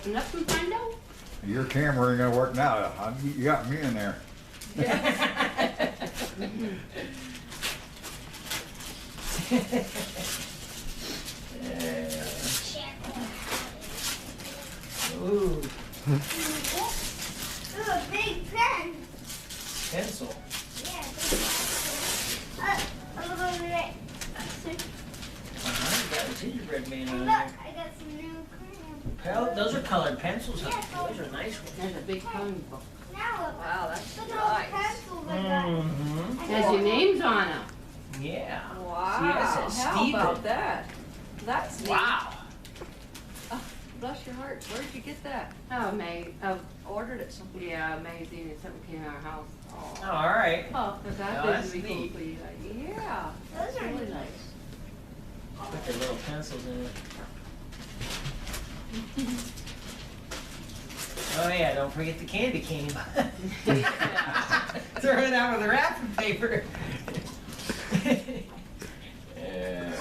open up and find out. Your camera ain't gonna work now. You got me in there. Ooh, Ooh, a big pen. pencil. Yeah, a little bit. You got a gingerbread man And on look, there. I got some new crayons. Those are colored pencils, huh? Those are nice ones. There's a big coloring book. Now look. Wow, that's Look at all the nice. pencils I got. Mm-hmm. Has your names on them. Yeah. Wow, See, it says how Stephen. about that? That's neat. Wow. Bless your heart, where did you get that? Oh, May, oh, Ordered it somewhere? yeah, magazine and something came in our house. Oh, all right. Oh, cause Oh, that that's was really cool neat. for you guys. Yeah, Those are really neat. nice. Put the little pencils in it. Oh yeah, don't forget the candy cane. Throw it out with the wrapping paper. Yeah.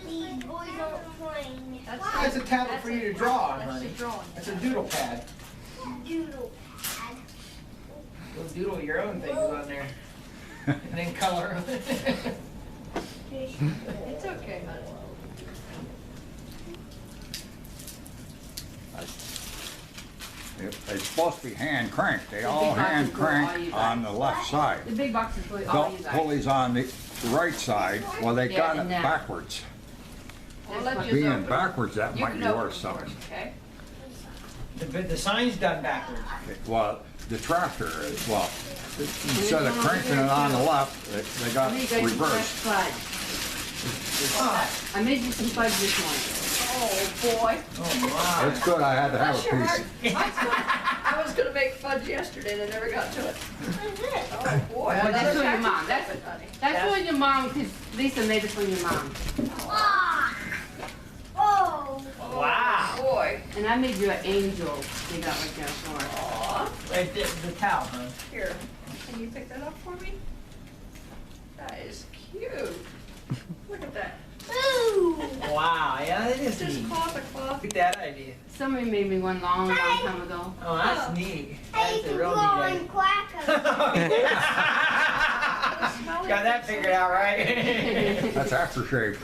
These boys aren't playing. That's a tablet for you to draw on, That's honey. a drawing. That's a doodle pad. Doodle pad. Go doodle your own things on there. And then color them. It's okay, honey. It's supposed to be hand cranked. They The all big boxes hand go all crank you on guys. the left side. The big box is for all you The guys. pulleys on the right side, well, they Yeah, got it and now. backwards. I'll let you Being open. backwards, that You might can be open worth it for something. us, okay? The sign's done backwards. Well, the tractor is, well, instead of cranking it on the left, they got I made you guys some fresh reversed. fudge. I made you some fudge this morning. Oh, boy. Oh, It's good, I had to have Bless a your piece. heart. I was gonna make fudge yesterday and I never got to it. What is this? Oh, boy. That's another for your pack of mom. That's- chocolate, honey. That's for your mom, cause Lisa made it for your mom. Ah. Oh. Wow. Boy. And I made you an angel. They got right there for her. Aw, Right there, the towel, huh? here, can you pick that up for me? That is cute. Look at that. Ooh. Wow, yeah, that is Just neat. cloth of cloth. Look at that idea. Somebody made me one long time ago. Oh, that's neat. Hey, That's a you real go neat and quack us. idea. Got that figured out, right? That's aftershave.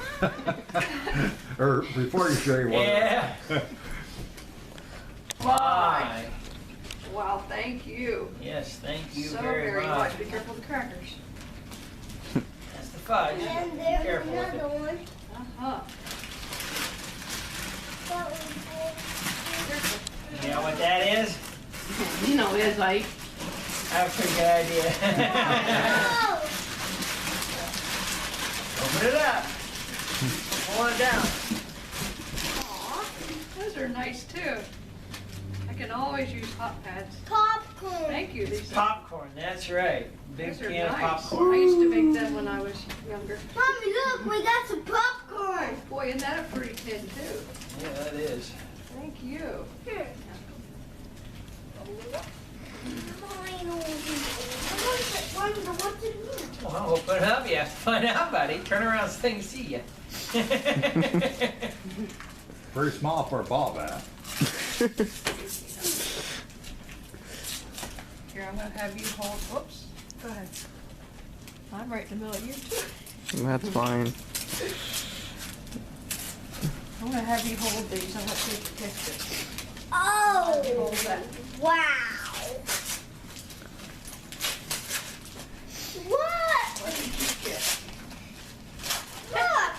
Or before you shave, whatever. Yeah. Why? Wow, thank you. Yes, thank you So very much. much. Be careful of the crackers. That's the fudge. And Be there's careful with it. another one. Uh-huh. That was good. You know what that is? You know, it's like, That's a pretty good idea. Oh. Open it up. Pull it down. Aw, those are nice too. I can always use hot pads. Popcorn. Thank you, Lisa. Popcorn, that's right. Big Those are can of nice. popcorn. I used to make them when I was younger. Mommy, look, we got some popcorn. Boy, isn't that a pretty tin too? Yeah, that is. Thank you. Here. What's it mean? Well, open it up. You have to find out, buddy. Turn around so they can see you. Very small for a ball bat. Here, I'm gonna have you hold, whoops, go ahead. I'm right in the middle of you too. That's fine. I'm gonna have you hold these, I'm gonna take the picture. Oh, Hold that. wow. What? What did you get? Look.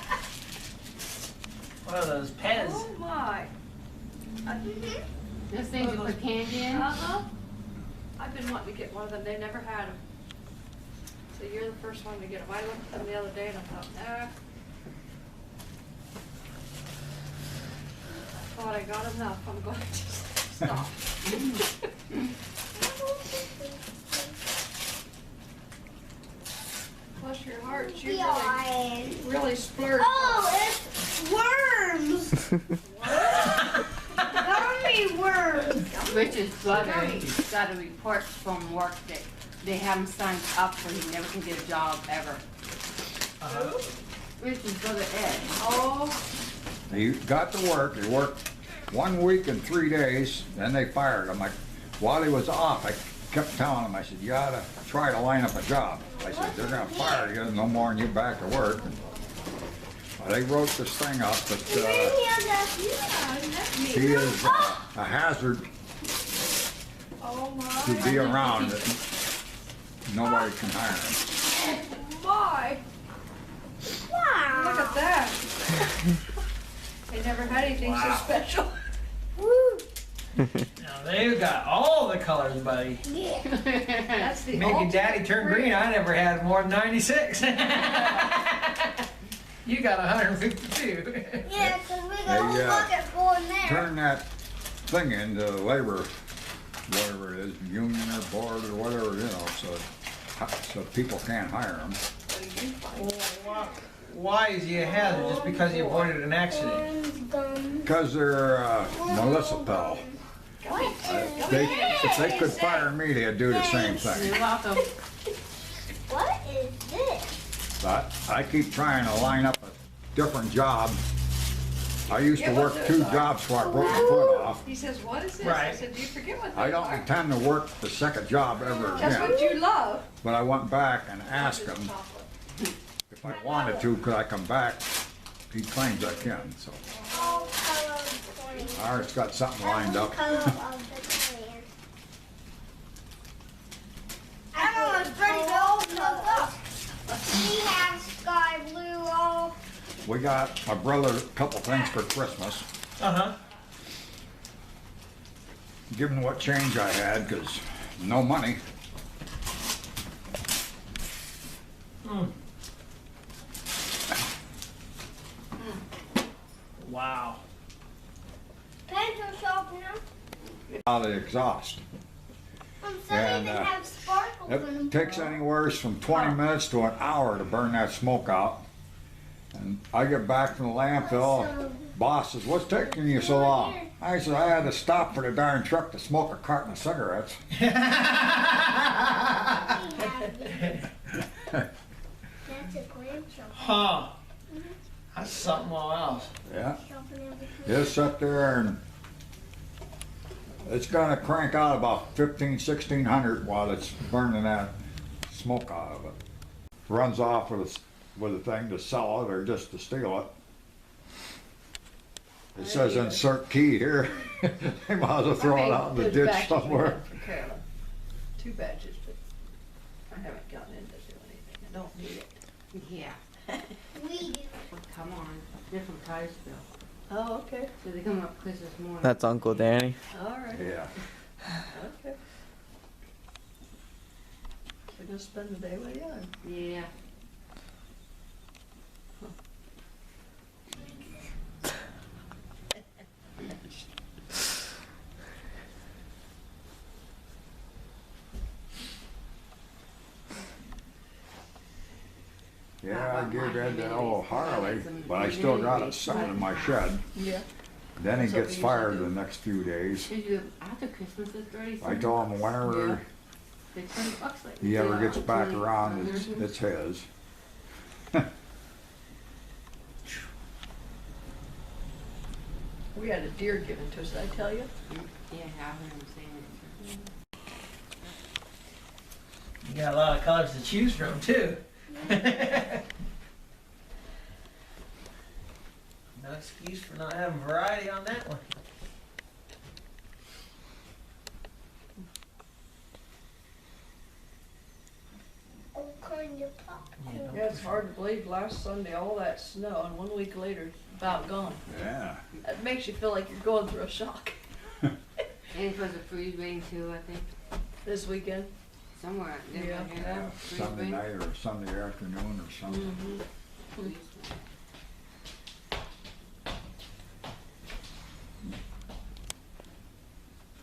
One of those pens. Oh my. those things you put candy in. Uh-huh. I've been wanting to get one of them, they never had them. So you're the first one to get them. I looked at them the other day and I thought, nah. I thought I got enough, I'm going to just stop. Bless your heart, you really splurged. Oh, it's worms. Gummy worms. Richard's brother got a report from work that they have him signed up so he never can get a job ever. Uh-huh. Richard's brother Ed. Oh, He got to work, he worked 1 week and 3 days, then they fired him. While he was off, I kept telling him, I said, you ought to try to line up a job. I said, they're gonna fire you no more than you back to work. They wrote this thing up that he is a hazard Oh my. to be around, that nobody can hire him. My, look at that. They never had anything so Wow. special. Now they've got all the colors, buddy. That's the Making ultimate daddy turn green, I never had more than 96. You got 152. Yeah, because we got a Hey, whole bucket full in there. Turn that thing into labor, whatever it is, union or board or whatever, so people can't hire them. Why is he a hazard? Just because he avoided an accident? Because they're municipal. What is If they could fire me, they'd do the same thing. You're welcome. What is this? But I keep trying to line up a different job. I used to work 2 jobs before I broke my foot off. He says, what is this? I Right. said, do you forget what I they don't are? intend to work the second job ever That's again. what you love. But I went back and asked him if I wanted to, could I come back? He claims I can, so. All colors. I already got something lined up. Color of the clan. I know it's pretty gold. We have sky blue all. We got my brother a couple things for Christmas. Uh-huh. Give him what change I had, 'cause no money. Wow. Pencil sharpener. Out of the exhaust. Some And, even have sparkles in them. It takes anywhere from 20 minutes to an hour to burn that smoke out. And I get back from the landfill, boss says, what's taking you so long? I said, I had to stop for the darn truck to smoke a carton of cigarettes. That's a clam Huh. That's something else. Yeah, sharpener. just sit there and it's gonna crank out about 1600 while it's burning that smoke out of it. Runs off with a thing to sell it or just to steal it. It says insert key here. They might as well throw it out in the Those ditch batches we somewhere. had for Carolyn. 2 batches, but I haven't gotten into doing anything. I don't need it. Yeah, We do. well, come on, different types, Bill. Oh, okay. So they come up Christmas morning. That's Uncle Danny. All right. Yeah. Okay. We're gonna spend the day with you. Yeah. Yeah, I gave Ed that old Harley, but I still got it sitting in my shed. Yeah. Then he That's what gets we fired usually the do. next few days. Should you, after Christmas is ready? I told him whenever It's $20 like. he ever Yeah, gets back 20. around, Mhm. it's his. We had a deer given to us, did I tell you? Yeah, I heard him saying it. You got a lot of colors to choose from, too. No excuse for not having variety on that one. All kinds of popcorn. Yeah, it's hard to believe last Sunday, all that snow, and 1 week later, it's about gone. Yeah. It makes you feel like you're going through a shock. And it's supposed to freeze rain too, I think, This weekend. somewhere. Did Yeah. I hear that? Freeze Sunday rain? night or Sunday afternoon or something. Mm-hmm. Freeze.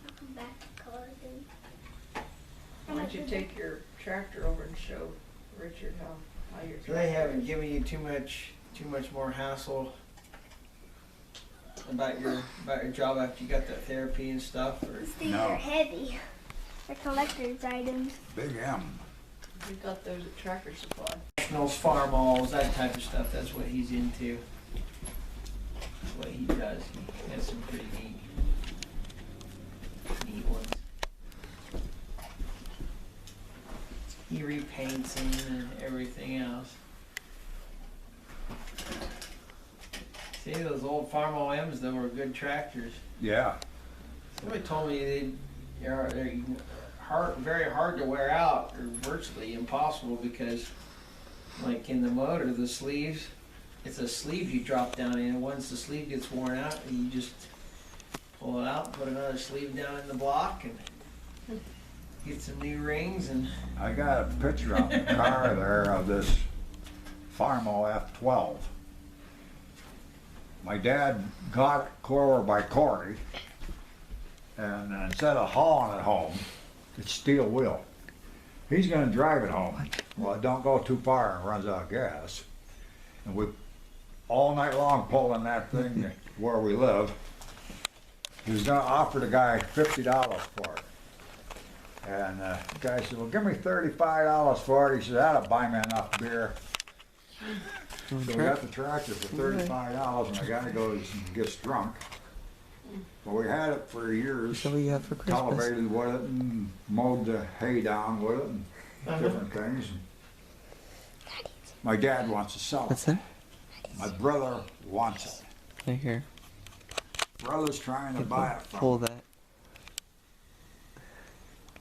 I'll come back to color them. Why don't you take your tractor over and show Richard how your So they haven't given you too much more hassle about your job after you got that therapy and stuff, or These No. are heavy. They're collector's items. Big M. We got those at Tractor Supply. Nationals, farm alls, that type of stuff. That's what he's into. That's what he does. He has some pretty neat he repaints them and everything else. See, those old Farm OMs though were good tractors. Yeah. Somebody told me they're very hard to wear out, or virtually impossible, because like in the motor, the sleeves, it's a sleeve you drop down in, and once the sleeve gets worn out, you just pull it out, put another sleeve down in the block, and get some new rings. And I got a picture on the car there of this Farmo F12. My dad got it clear by Corey, and instead of hauling it home, it's steel wheel. He's gonna drive it home. Well, it don't go too far and runs out of gas. And we, all night long pulling that thing where we live, he was gonna offer the guy $50 for it. And the guy said, well, give me $35 for it. He said, that'll buy me enough beer. So we got the tractor for $35, and the guy goes and gets drunk. Well, we had it for years, So what you have for Christmas? cultivated with it and mowed the hay down with it and different things. My dad wants to sell What's it. that? My brother wants it. Right here. Brother's trying to buy it Pull from. that.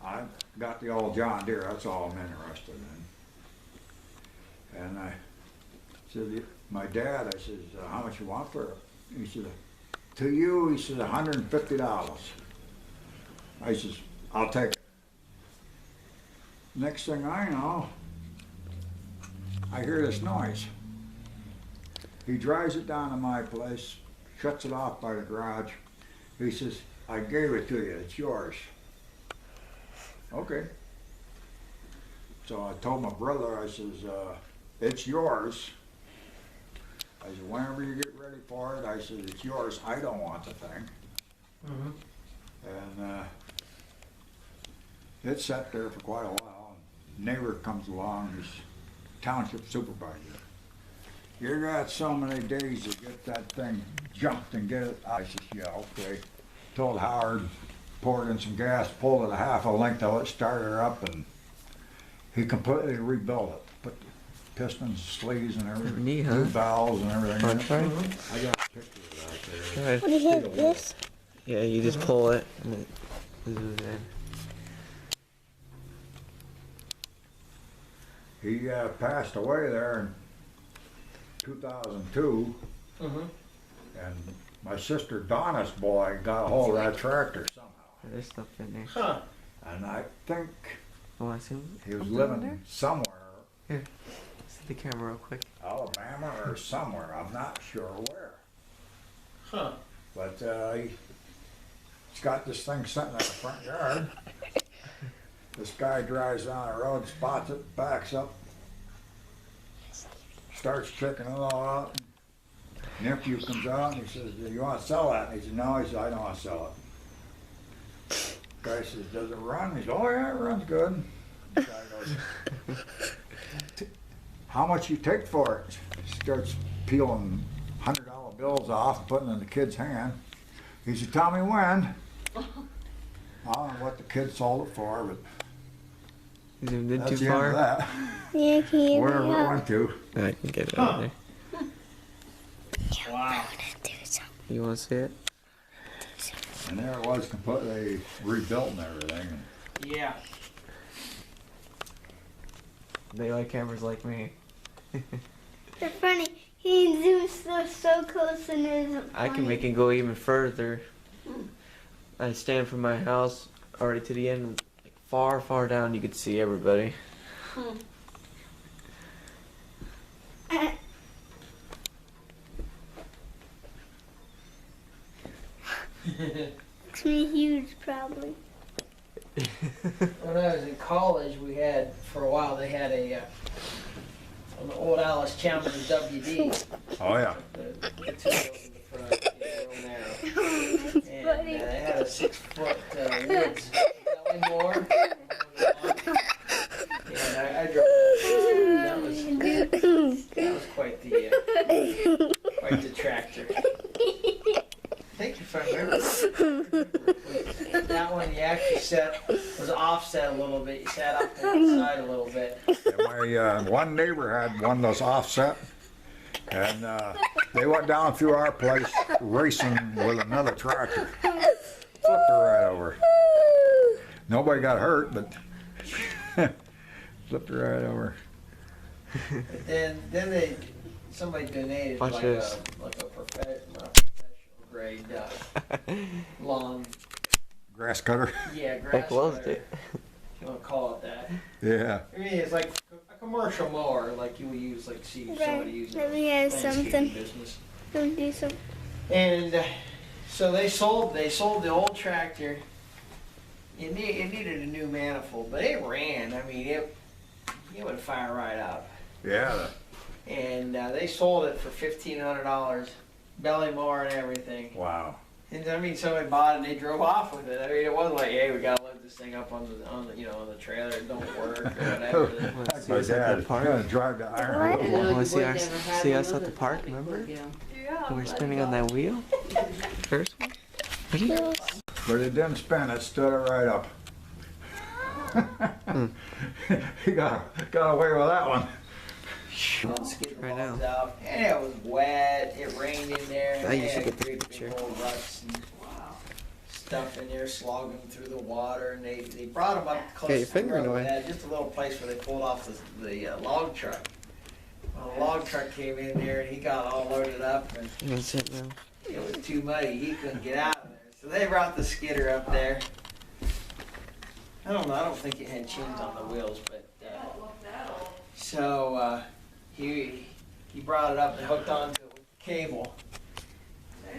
I got the old John Deere, that's all I'm interested in. And I said, my dad, I says, how much you want for it? He said, to you, he said, $150. I says, I'll take it. Next thing I know, I hear this noise. He drives it down to my place, shuts it off by the garage. He says, I gave it to you, it's yours. Okay. So I told my brother, I says, it's yours. I said, whenever you get ready for it, I said, it's yours. I don't want the thing. And it sat there for quite a while. Neighbor comes along, he's township supervisor. You got so many days to get that thing jumped and get it. I said, yeah, okay. Told Howard, poured in some gas, pulled it a half a length of it, started her up, and he completely rebuilt it. Put the pistons, sleeves, and everything, Neat, huh? new valves and everything. Want to try? I got a picture of that there. Right. What do you have this? Yeah, you just pull it and it zooms in. He passed away there in 2002, and my sister Donna's boy got a hold of that tractor somehow. There's stuff in there. huh? And I think Oh, I see. he was something in living there? somewhere, See the camera real quick. Alabama or somewhere, I'm not sure where. Huh? But he's got this thing sitting in the front yard. This guy drives down the road, spots it, backs up, starts checking it all out. Nephew comes out and he says, do you want to sell that? And he said, no. He said, I don't want to sell it. Guy says, does it run? He said, oh yeah, it runs good. The guy goes, how much you take for it? Starts peeling $100 bills off, putting it in the kid's hand. He said, tell me when. I don't know what the kid sold it for, but You zoomed in that's too the end of far. that. Yeah, can you Wherever it went to. I can get it out there. Wow. You want to see it? And there it was, completely rebuilt and everything. Yeah. They like cameras like me. They're funny. He zooms so close and is. I can make it go even further. I stand from my house already to the end, like far, far down. You could see everybody. Makes me huge, probably. When I was in college, we had, for a while, they had an old Alice Chalmers WD. Oh yeah. The two wheels in the front, real narrow. And funny. they had a 6-foot Woods belly mower. And I drove that was quite the tractor. I think if I remember, that one, you actually was offset a little bit. You sat up to the side a little bit. My one neighbor had one of those offset, and they went down through our place racing with another tractor. Flipped her right over. Nobody got hurt, but flipped her right over. But then somebody donated Watch like this. a professional grade lawn. Grass cutter. Yeah, grass. Heck loved cutter, it. if you want to call it that. Yeah. I mean, it's like a commercial mower, like you would use, like see somebody using Let me have landscaping something. business. Let me do some. And so they sold the old tractor. It needed a new manifold, but it ran. I mean, it would fire right up. Yeah. And they sold it for $1,500, belly mower and everything. Wow. And I mean, somebody bought it and they drove off with it. I mean, it wasn't like, hey, we gotta load this thing up on the trailer. It don't work or whatever. Like See my us at the dad, park? gonna drive to Iron I Wood. know Wanna you see would our- never have see one us at of the those park, before, remember? yeah. Yeah. We're spinning on that wheel. First one. Ready? But it didn't spin, it stood it right up. He got away with that one. Skid the Right logs now. out. And it was wet. It rained in there. I They used to had get the great big picture. old ruts and stuff in there, slogging through the water. And they brought them up close Get your to the finger road. away. They had just a little place where they pulled off the log truck. Well, the log truck came in there and he got all loaded up and That's it now. it was too muddy. He couldn't get out of there. So they brought the skidder up there. I don't know. I don't think it had chins on the wheels, but so he brought it up and hooked onto it with cable.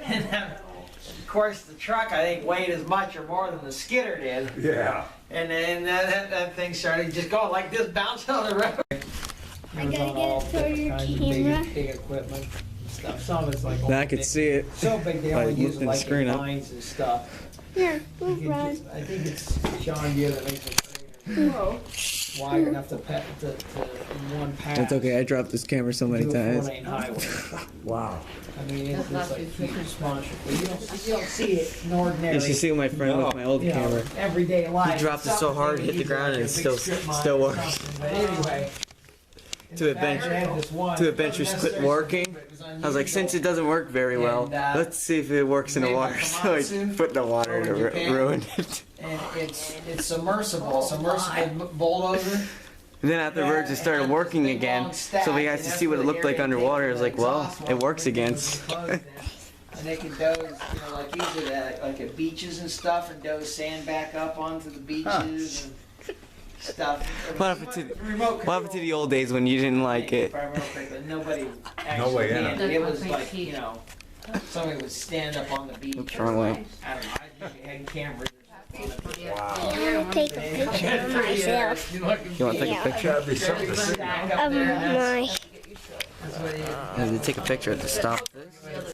And of course, the truck I think weighed as much or more than the skidder did. Yeah. And then that thing started just going like this, bouncing on the road. I gotta get it for your camera. Big equipment stuff. Some of it's like I could see it. so big they by only use it lifting the like screen in up. lines and stuff. Here, You we'll could run. just- I think it's John Deere that makes it wide enough to in one pass. That's okay. I dropped this camera so many Do a times. 4-lane highway. Wow. I mean, it's That's not just like too huge thick. sponsorship. You don't see it in ordinary. You should see my friend with my old you know, camera. everyday life. dropped it so Something hard, they hit the use ground, like and a it big still- strip mine still or works. something. But anyway. To the adventure quit working. I was like, since it doesn't work very well, let's see if it works in the made water. like a So I monsoon put it in the water and over it Japan. ruined it. And it's submersible bulldozer. And then afterwards it started working again, so we got to see what it looked like underwater. I was like, well, it works against. And they can doze, like use it at beaches and stuff, and doze sand back up onto the beaches and stuff. What happened to Remote What happened to the old days when you didn't like it? If I remember correctly, nobody way actually in did. it. It was like, somebody would stand up on the beach. Oops, wrong way. I don't know, I think they had cameras. Wow. I'm gonna take a picture of myself. You want to take a Yeah. picture? That'd be something to see. Of my. I had to take a picture at the stop.